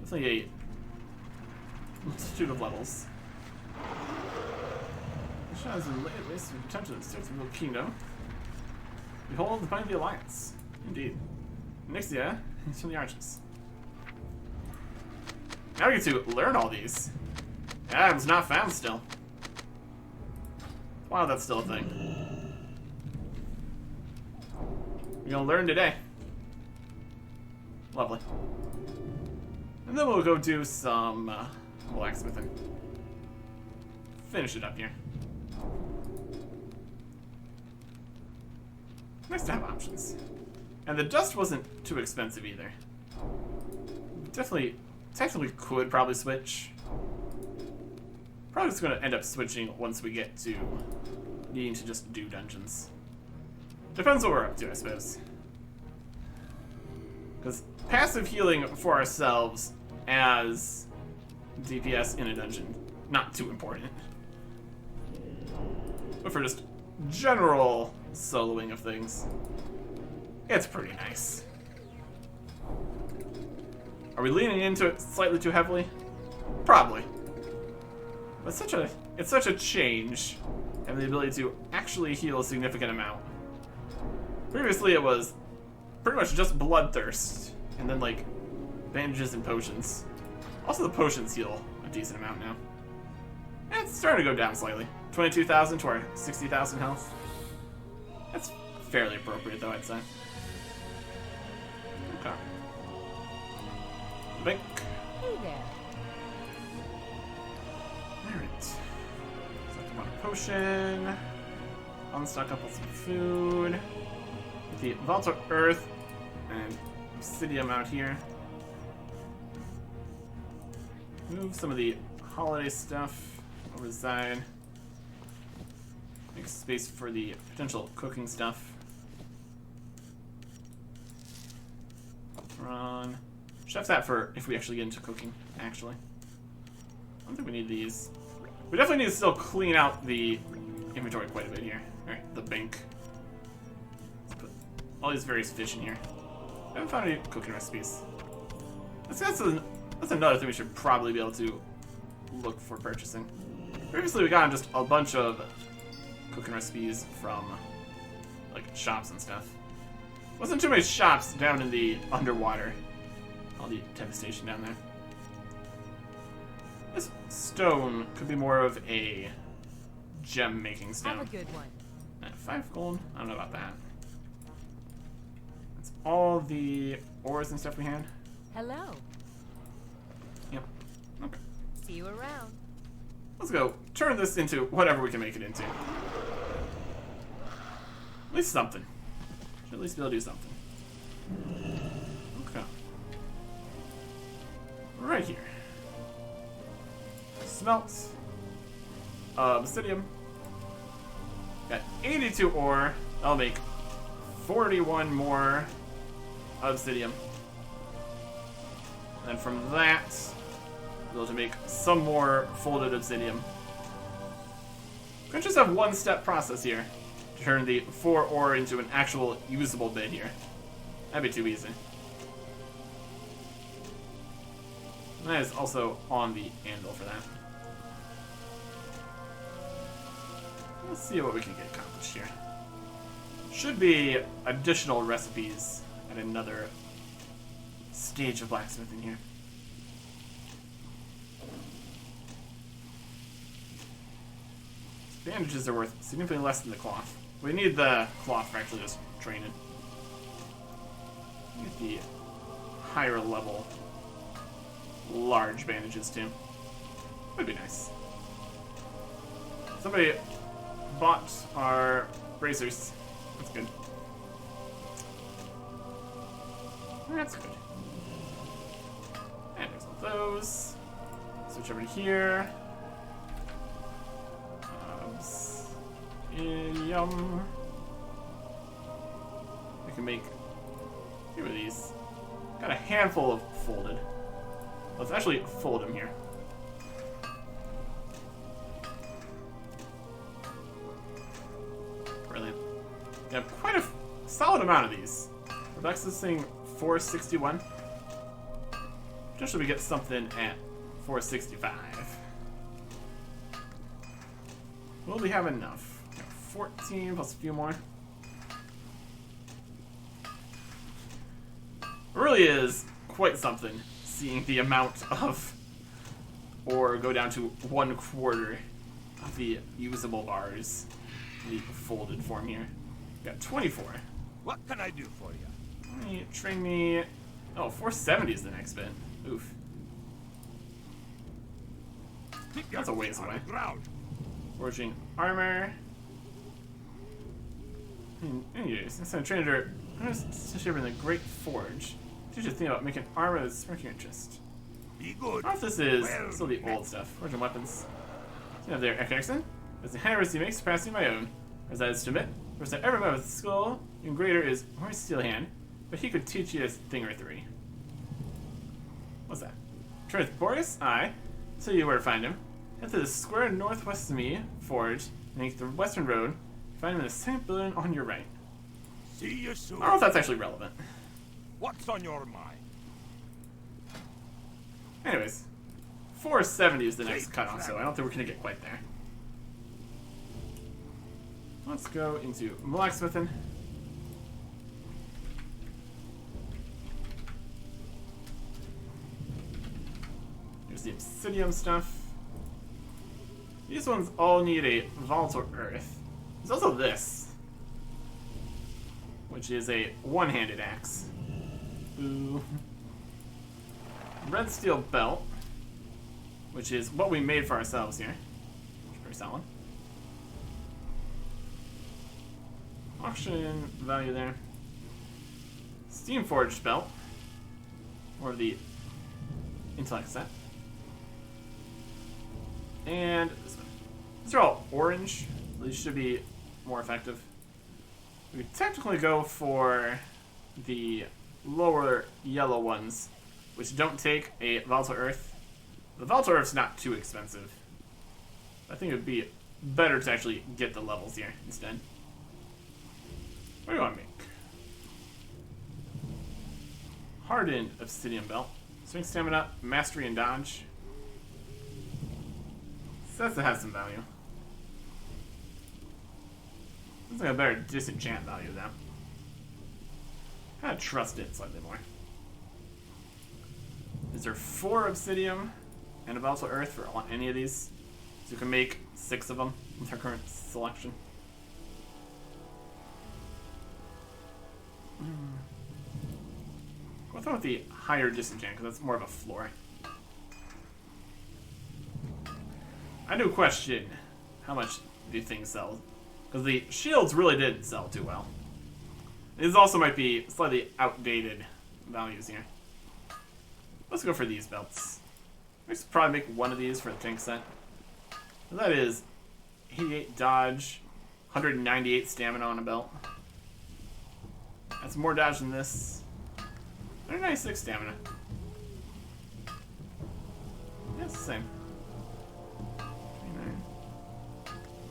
Definitely a multitude of levels. This has a waste of potential to start the real kingdom. Behold the point of the Alliance. Indeed. Nixia to the Arches. Now we get to learn all these. Items not found still. Wow, that's still a thing. We're gonna learn today. Lovely. And then we'll go do some blacksmithing. Finish it up here. Nice to have options. And the dust wasn't too expensive either. Definitely, technically could probably switch. Probably just going to end up switching once we get to needing to just do dungeons. Depends what we're up to, I suppose. Because passive healing for ourselves as DPS in a dungeon, not too important. But for just general soloing of things, it's pretty nice. Are we leaning into it slightly too heavily? Probably. But it's such a change, and the ability to actually heal a significant amount. Previously it was pretty much just bloodthirst, and then like bandages and potions. Also the potions heal a decent amount now. And it's starting to go down slightly. 22,000 to our 60,000 health. That's fairly appropriate though, I'd say. Okay. Bink. Hey there. Alright. Stock up on a potion. Unstock up with some food. Get the Vault of Earth and Obsidium out here. Move some of the holiday stuff over the side. Make space for the potential cooking stuff. Run. Chef's that for if we actually get into cooking, actually. I don't think we need these. We definitely need to still clean out the inventory quite a bit here. Alright, the bink. Let's put all these various fish in here. I haven't found any cooking recipes. That's another thing we should probably be able to look for purchasing. Previously we got just a bunch of cooking recipes from like shops and stuff. Wasn't too many shops down in the underwater. All the devastation down there. This stone could be more of a gem-making stone. Have a good one. 5 gold? I don't know about that. That's all the ores and stuff we had. Hello. Yep. Okay. See you around. Let's go turn this into whatever we can make it into. At least something. Should at least be able to do something. Okay. Right here. Smelt. Obsidian. Got 82 ore. That'll make 41 more obsidian. And from that, we'll to make some more folded obsidian. Could just have one step process here to turn the 4 ore into an actual usable bit here. That'd be too easy. And that is also on the anvil for that. Let's see what we can get accomplished here. Should be additional recipes at another stage of blacksmithing here. Bandages are worth significantly less than the cloth. We need the cloth for actually just training. Get the higher level large bandages too. Would be nice. Somebody bought our bracers. That's good. That's good. And there's all those. Switch over to here. Yum. We can make a few of these. Got a handful of folded. Let's actually fold them here. Brilliant. We have quite a solid amount of these. Rebecca's this thing 461. Potentially we get something at 465. Will we have enough? 14 plus a few more. It really is quite something seeing the amount of ore go down to 1/4 of the usable bars in the folded form here. We got 24. What can I do for you? Train me. Oh, 470 is the next bit. Oof. That's a ways away. Forging armor. Anyways, instead of training her, I'm just shivering the Great Forge. Teach you a thing about making armor that's sparking your interest. Be good. I don't know if this is still the old stuff. Forging weapons. So you have there, Cataclysm. As the hammers he makes, surpassing my own. As I is to admit, first I ever met with skill, even greater is Roy's Steel Hand, but he could teach you a thing or three. What's that? Train with Boreas? Aye. Tell you where to find him. Head to the square northwest of me, Forge, and take the western road. Find him in the second building on your right. See you soon. I don't know if that's actually relevant. What's on your mind? Anyways, 470 is the next cutoff, so I don't think we're going to get quite there. Let's go into blacksmithing. Here's the obsidian stuff. These ones all need a volatile earth. There's also this, which is a one-handed axe. Ooh. Red steel belt, which is what we made for ourselves here. Pretty solid. Auction value there. Steam forged belt, more of the intellect set. And this one. These are all orange. These should be more effective. We could technically go for the lower yellow ones, which don't take a volatile earth. The volatile earth's not too expensive. I think it would be better to actually get the levels here instead. What do you want to make? Hardened obsidian belt. Strength, stamina, mastery, and dodge. Says it has some value. Looks like a better disenchant value though. I trust it slightly more. Is there 4 obsidian and a volatile earth for any of these? So you can make 6 of them with our current selection. Go with the higher disenchant because that's more of a floor. I do question how much these things sell, because the shields really didn't sell too well. These also might be slightly outdated values here. Let's go for these belts. We should probably make one of these for the tank set. So that is 88 dodge, 198 stamina on a belt. That's more dodge than this. 196 stamina. Yeah, it's the same. 29.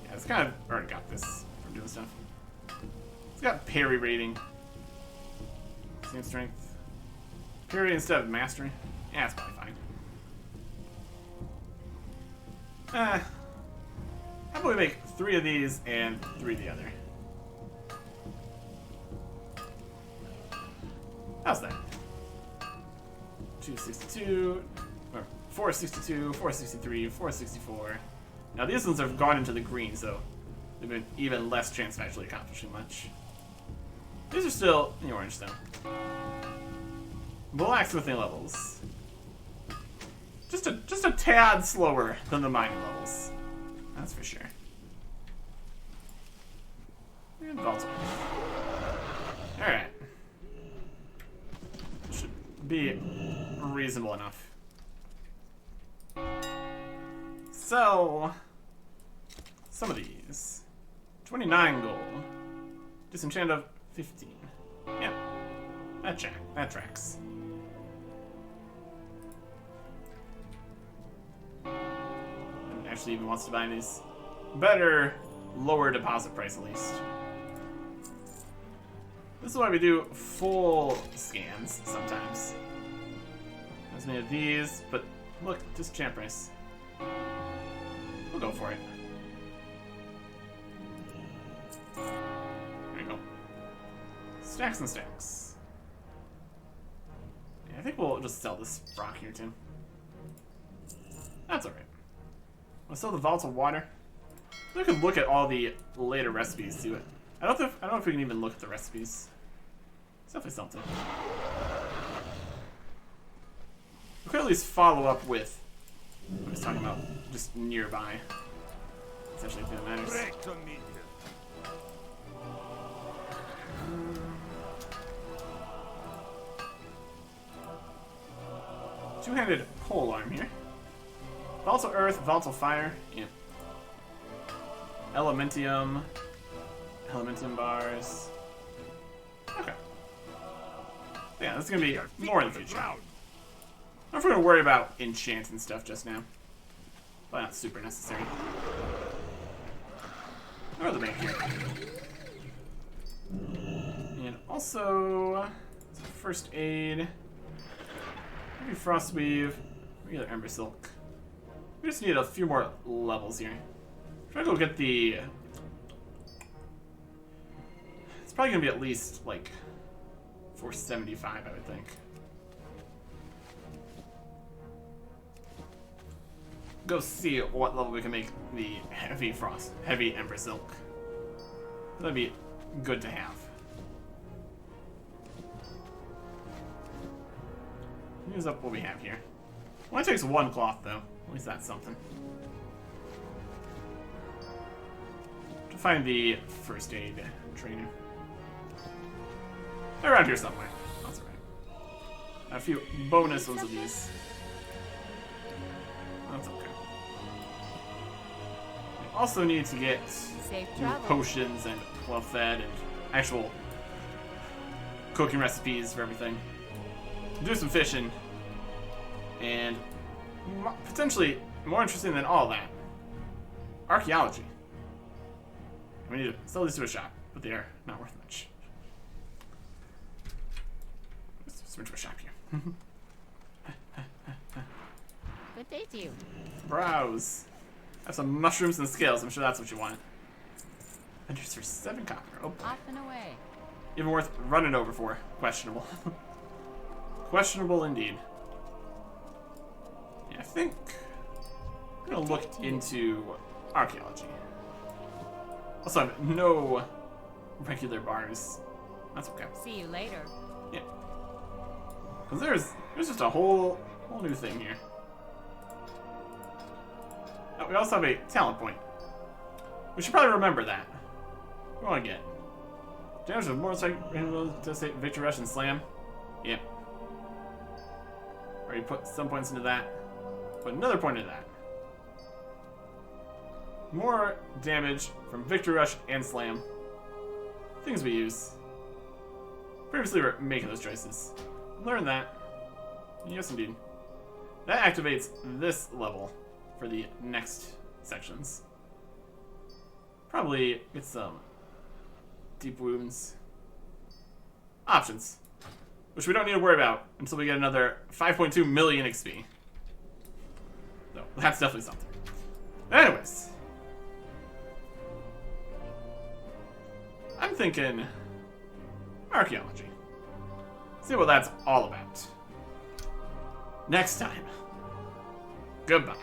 Yeah, it's kind of already got this from doing stuff. It's got parry rating. Same strength. Parry instead of mastery. Yeah, it's probably fine. How about we make 3 of these and 3 of the other? How's that? 262, or 462, 463, 464. Now these ones have gone into the green, so they've been even less chance of actually accomplishing much. These are still in the orange though. Blacksmithing levels. Just a tad slower than the mining levels. That's for sure. And volatile. Alright. Should be reasonable enough. So, some of these. 29 gold. Disenchant of 15. Yeah. That tracks. Actually even wants to buy these. Better lower deposit price at least. This is why we do full scans sometimes. As many of these, but look, just champ price. We'll go for it. There you go. Stacks and stacks. Yeah, I think we'll just sell this rock here too. That's alright. We'll sell the volatile water. We could look at all the later recipes to it. I don't know if we can even look at the recipes. It's definitely something. We could at least follow up with what I was talking about, just nearby. That's actually the thing that matters. Two-handed pole arm here. Volatile earth, volatile fire. Yeah. Elementium bars. Okay. Yeah, this is gonna be more in the future. I don't know if we're gonna worry about enchants and stuff just now. But not super necessary. What are the bank here? And also first aid. Maybe frostweave. Regular ember silk. We just need a few more levels here. Try to go get the... It's probably going to be at least, like, 475, I would think. Go see what level we can make the heavy ember silk. That'd be good to have. Use up what we have here. Only takes 1 cloth, though. At least that's something. To find the first aid trainer. They're around here somewhere. That's alright. A few bonus ones of these. That's okay. We also need to get potions and well-fed and actual cooking recipes for everything. Do some fishing. And potentially more interesting than all that, archaeology. We need to sell these to a shop, but they are not worth much. Let's switch to a shop here. Good day to you. Browse. Have some mushrooms and scales. I'm sure that's what you want. Enters for 7 copper. Oh boy. Off and away. even worth running over for. Questionable. Questionable indeed. Yeah, I think I'm gonna look into archaeology. Also, I have no regular bars. That's okay. See you later. Yeah. Because there's just a whole new thing here. Oh, we also have a talent point. We should probably remember that. What do I get? Damage of more to say Victory Rush and Slam. Yep. Already put some points into that. Put another point into that. More damage from Victory Rush and Slam. Things we use. Previously, we were making those choices. Learn that. Yes, indeed. That activates this level for the next sections. Probably get some deep wounds. Options. Which we don't need to worry about until we get another 5.2 million XP. So, that's definitely something. Anyways. I'm thinking archaeology. See what that's all about. Next time. Goodbye.